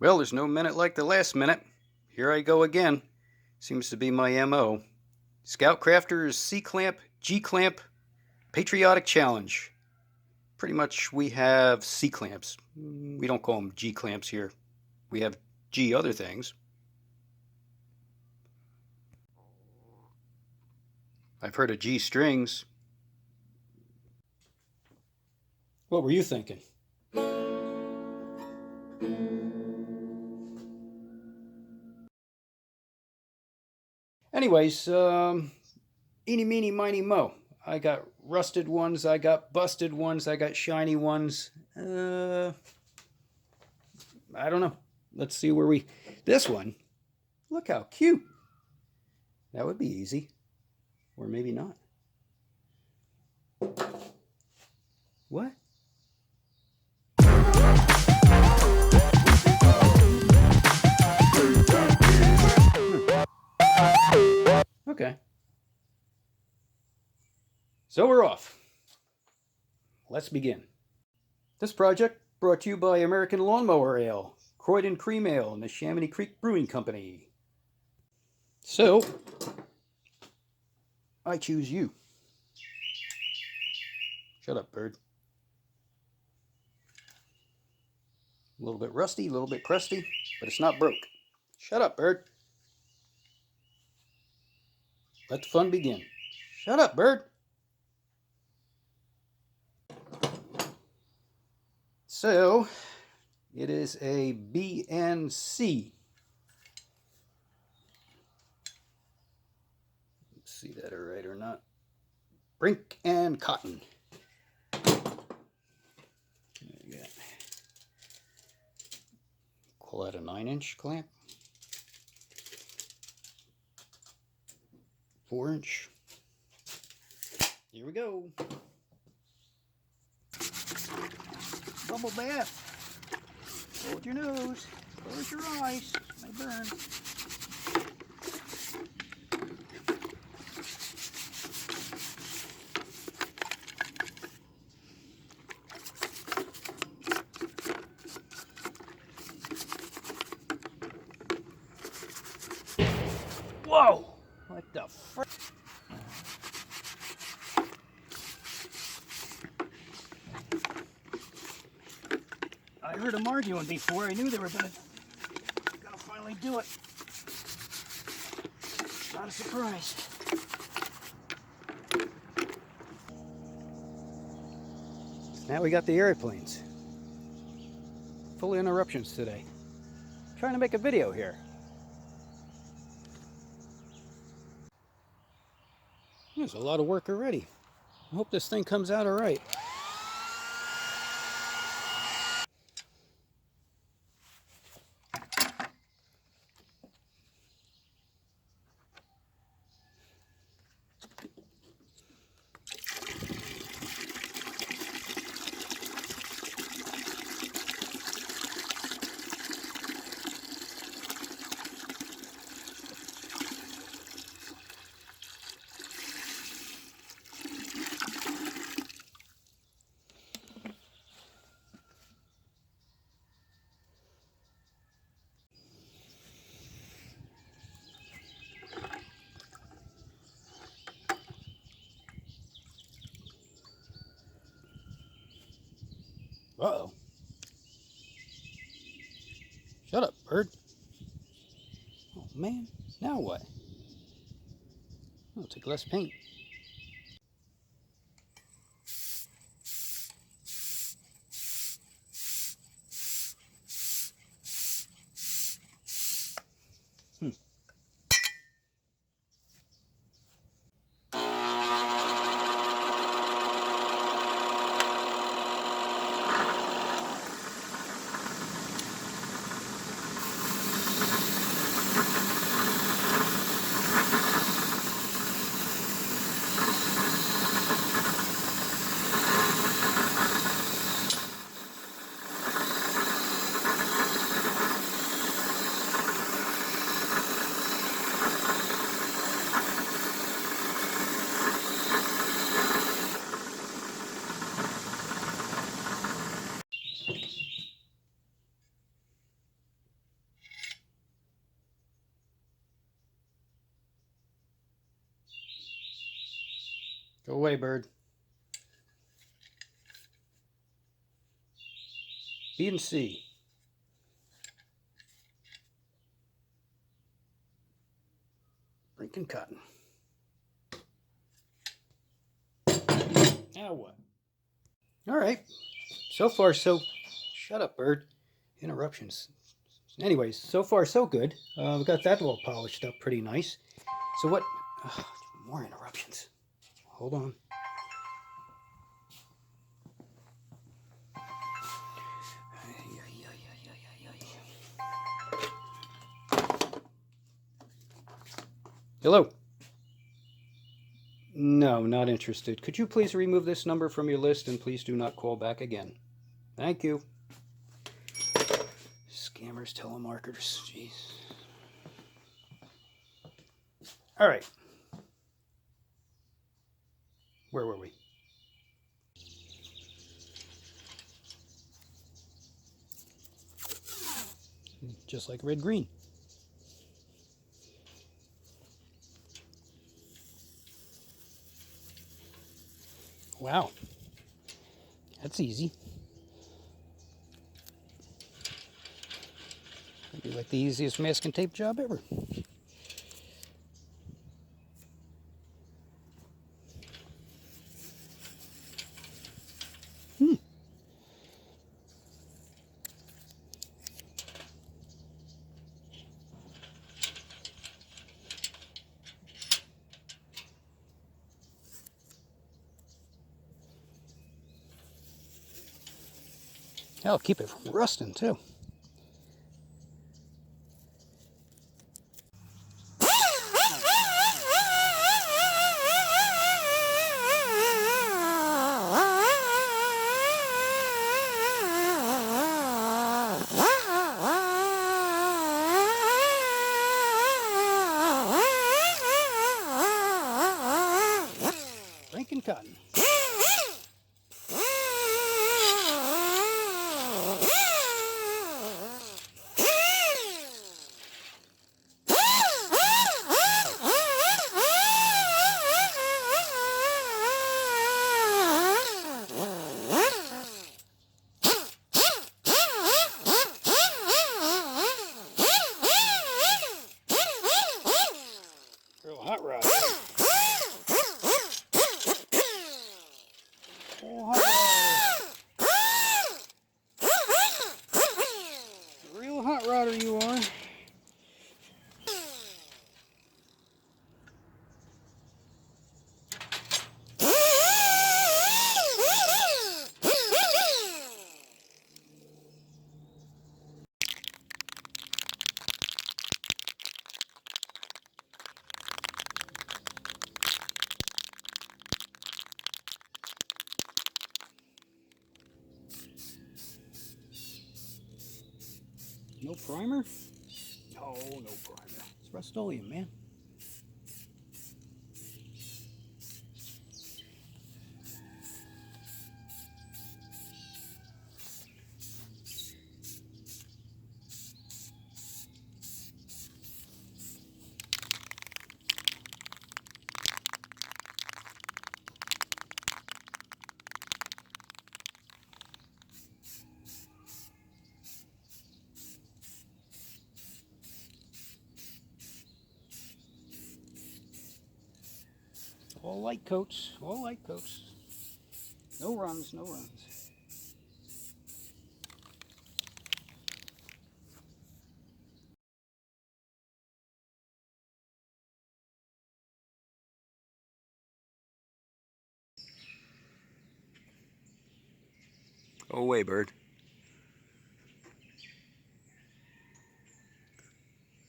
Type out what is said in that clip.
Well, there's no minute like the last minute. Here I go again. Seems to be my MO. ScoutCrafter's C-clamp, G-clamp, Patriotic challenge. Pretty much we have C-clamps. We don't call them G-clamps here. We have G other things. I've heard of G strings. What were you thinking? Anyways, eeny, meeny, miny, mo. I got rusted ones, I got busted ones, I got shiny ones. I don't know. Let's see where we... This one, look how cute. That would be easy. Or maybe not. What? Okay. So we're off. Let's begin. This project brought to you by American Lawnmower Ale, Croydon Cream Ale, and the Chamonix Creek Brewing Company. So, I choose you. Shut up, bird. A little bit rusty, a little bit crusty, but it's not broke. Shut up, bird. Let the fun begin. Shut up, bird. So, it is a BNC. Let's see that are right or not. Brink and cotton. Call that a 9-inch clamp. 4-inch. Here we go. Bubble bath. Hold your nose. Close your eyes. May burn. Whoa! What the frick? I heard them arguing before. I knew they were gonna finally do it. Not a surprise. Now we got the airplanes. Full interruptions today. Trying to make a video here. There's a lot of work already. I hope this thing comes out all right. Uh-oh. Shut up, bird. Oh, man. Now what? I'll take less paint. Go away, bird. B and C. Breaking cotton. Now what? All right. So far, so... Shut up, bird. Interruptions. Anyways, so far, so good. We got that all polished up pretty nice. So what... more interruptions. Hold on. Hello. No, not interested. Could you please remove this number from your list and please do not call back again? Thank you. Scammers, telemarketers, jeez. All right. Where were we? Just like red green. Wow. That's easy. That'd be like the easiest masking tape job ever. That'll keep it from rusting too. Breaking cotton. Real hot rod. Oh, hot rodder. Real hot rodder you are. No primer? No, no primer. It's Rust-Oleum, man. All light coats, all light coats. No runs, no runs. Go away, bird.